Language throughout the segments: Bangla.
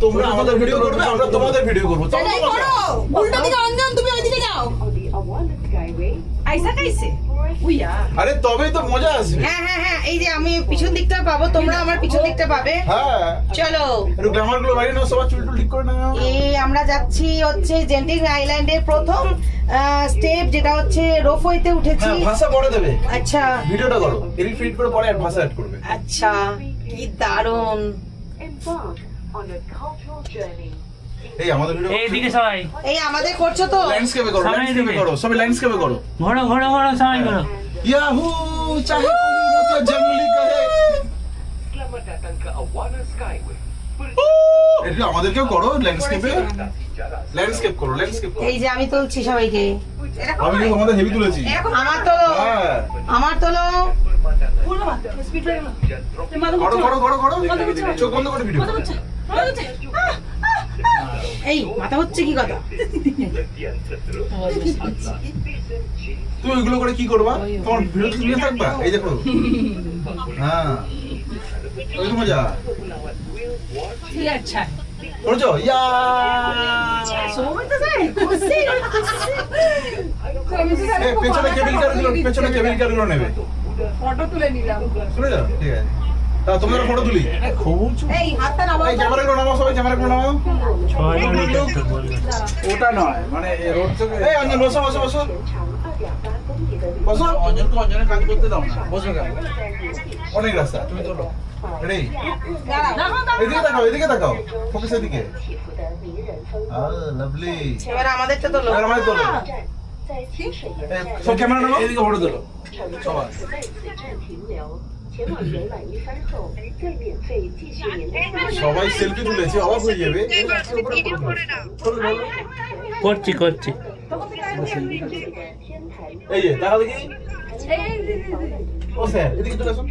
তোমরা আমাদের ভিডিও করবে, আমরা তোমাদের ভিডিও করবো। এটাই করো। উল্টো দিকে অঞ্জন, তুমি ওইদিকে যাও। আইসা খাইছে উইয়া। আরে তবেই তো মজা আসবে। হ্যাঁ হ্যাঁ হ্যাঁ, এই যে আমি পিছন দিকটা পাবো, তোমরা আমার পিছন দিকটা পাবে। হ্যাঁ চলো একটু গ্ল্যামার গুলো বাইরে নাও, সবার চুল টুল ঠিক করে নাও। আমরা যাচ্ছি হচ্ছে জেন্টিং আইল্যান্ডের প্রথম স্টেপ, যেটা হচ্ছে রোপওয়েতে উঠেছি। হ্যাঁ ভাষা পরে দেবে। আচ্ছা ভিডিওটা করো, এডিট ফিট করে পরে আর ভাষা অ্যাড করবে। আচ্ছা, কি দারুণ। এই আমাদের ভিডিও এইদিকে সবাই এই আমাদের করছো তো? ল্যান্ডস্কেপে করো, ল্যান্ডস্কেপে করো, সবাই ল্যান্ডস্কেপে করো। ঘোরো ঘোরো ঘোরো সবাই ঘোরো। ইয়াহু চাহে কোই মোতে জঙ্গলি কাহে। এটা আমাদেরকেও করো ল্যান্ডস্কেপে, ল্যান্ডস্কেপ করো, ল্যান্ডস্কেপ করো। এই যে আমি তুলছি সবাইকে। আমি কিন্তু তোমাদের হেভি তুলেছি। আমার তোলো, হ্যাঁ আমার তোলো। করো করো করো করো, চোখ বন্ধ করে ভিডিও। এই মাথা হচ্ছে কি কথা? তুমি ওইগুলো করে কি করবা? তোমার ভিডিও তুলে থাকবা। এই দেখো, হ্যাঁ ওই তো মজা করছো। ইয়া পেছনে কেবিল কারগুলো, পেছনে কেবিল কারগুলো নেবে। ফটো তুলে নিলাম। শুনে যাও, ঠিক আছে। তা তোমরা ফটো তুলি। এই হাতটা নামাও। এই ক্যামেরাগুলো নামাও, সবাই ক্যামেরাগুলো নামাও। ওটা নয়, মানে রোড থেকে এই অঞ্জন বসো বসো বসো বসো। অঞ্জনকে অঞ্জনের কাজ করতে দাও না, বসবে কেন? অনেক রাস্তা, তুমি চলো। রেডি? দাঁড়াও। এদিকে তাকাও, এদিকে তাকাও, ফোকাস এদিকে। লাভলি। এবার আমাদেরটা তোলো। এবার আমাদের তোলো। সব ক্যামেরা নাও। এদিকে ফটো তোলো সবাই। সবাই সেলফি তুলেছে, অবাক হয়ে যাবে। করছি করছি। এই যে টাকা দেখি। ও স্যার এদিকে চলে আসুন।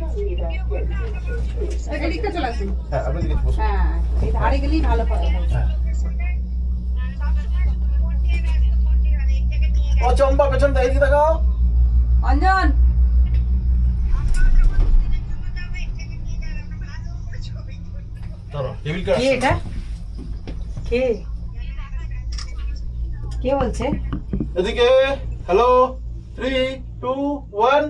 এদিকে চলে আসুন। হ্যাঁ আপনি এদিকে বসুন। হ্যাঁ, এই ধারে গেলেই ভালো হয়। হ্যাঁ। ও চম্পা পেছন থেকে এদিকে তাকাও। অঞ্জন, চলো টেবিল কার। কে এটা? কে কে বলছে? এদিকে হ্যালো 3 2 1।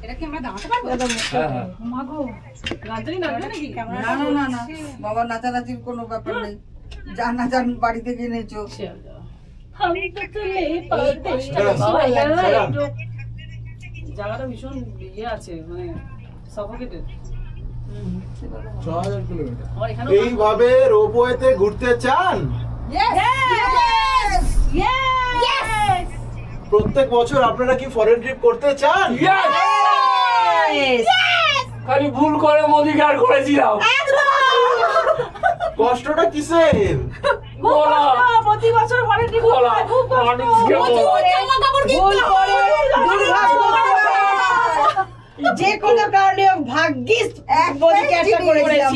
এটা কি আমরা দাঁড়াতে পারবো? মাগো, গাজরি নাচবে নাকি? না না না না বাবা, নাচানাচির কোনো ব্যাপার নেই। যা নাচান বাড়ি থেকে এনেছো। জায়গাটা ভীষণ ইয়ে আছে, মানে সাফোকেটেড। 6000 কিলোমিটার। আমার এখানে এইভাবে রোপওয়েতে ঘুরতে চান? প্রত্যেক বছর আপনারা কি ফরেন ট্রিপ করতে চান? খালি ভুল করে মোদিকার করেছিলাম। কষ্টটা কিসের? বলা প্রতি বছর পরে বলা যে কোনো কারণে হোক ভাগ্যিস বদিকে একটা করেছিলাম।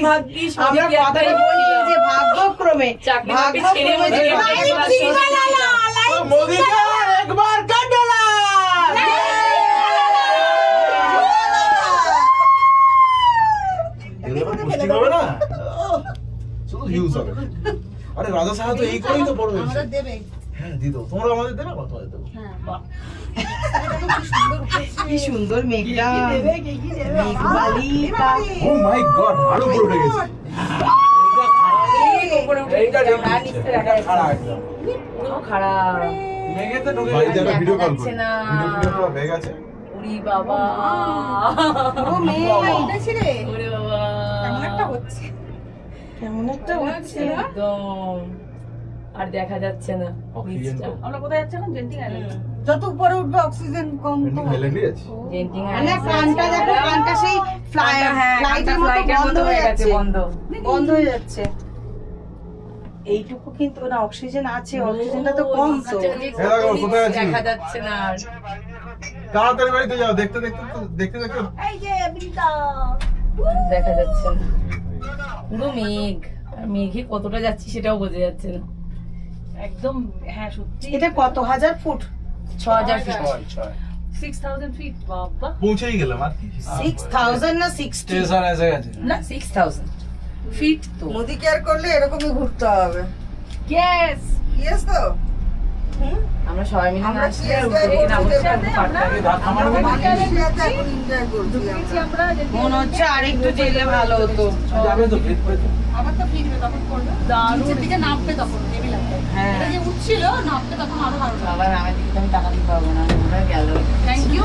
ভাগ্যিস আমরা কথাই বলি যে ভাগ্যক্রমে ভাগ্যক্রমে যে মোদিকা একবার কাটলা। এবার পুষ্টি হবে না, শুধু ভিউজ হবে। আরে রাজা সাহা তো এই করেই তো বড় হয়েছে। আমাদের দেবে। হ্যাঁ দিদো, তোমরা আমাদের দেবে, আমরা তোমাদের দেবো। কি সুন্দর মেঘটা, মেঘবালিকা। ও মাই গড, আরো উপরে উঠে গেছে। এইটা ঠিক আছে, এটা খারাপ একদম। পুরো খারাপ। মেঘেতে ঢুকে বাড়িতে গেছে। একটা ভিডিও কল যাচ্ছে করি, না। ভিডিও করা হয়ে গেছে। উরি বাবা, পুরো মেয়ে উঠেছে রে। ওরে বাবা, কেমন একটা হচ্ছে। কেমন একটা হচ্ছে একদম, আর দেখা যাচ্ছে না অক্সিজেন নিচটা। কম। আমরা কোথায় যাচ্ছি এখন? Genting island. যত উপরে উঠবে অক্সিজেন কম তো হবে। হেলেন্ডি আছে। Genting island. কানটা দেখো, কানটা সেই ফ্লাইটের মতো বন্ধ হয়ে যাচ্ছে, বন্ধ হয়ে যাচ্ছে। এইটুকু কিন্তু না অক্সিজেন আছে, অক্সিজেনটা তো কম তো। কোথায় আছি? দেখা যাচ্ছে না আর। তাড়াতাড়ি বাড়িতে যাও, দেখতে দেখতে দেখতে দেখতে। এই যে বৃন্দা। দেখা যাচ্ছে না, পুরো মেঘ। আর মেঘে কতটা যাচ্ছি সেটাও বোঝা যাচ্ছে না। একদম হ্যাঁ সত্যি। এটা কত হাজার ফুট? 6000 ফিট। 6 6000 ফিট বাবা। পৌঁছেই গেলাম আর কি। 6000 না 60? স্টেশন এসে গেছে। না 6000 ফিট তো। মোদি কেয়ার করলে এরকমই ঘুরতে হবে। ইয়েস। ইয়েস তো? আমরা সবাই মিলে আমরা নাচছি কি আর enjoy উঠে গিয়ে করছি? নাচছি। এই ধাক্কা মারবে না? মালয়েশিয়াতে এখন এনজয় করছি ঢুকেছি আমরা। আমরা যে মনে হচ্ছে আরেকটু জেলে ভালো হতো। যাবে তো ফিট করে তো। আবার তো ফিরবে তখন করবে দারুণ। নিচের দিকে নামবে তখন হেভি লাগবে হ্যাঁ এটা যে উঠছিল নামবে তখন আরো ভালো লাগবে আবার আমার দিকে তো আমি টাকা দিতে পারবো না, আমরা গেল। Thank you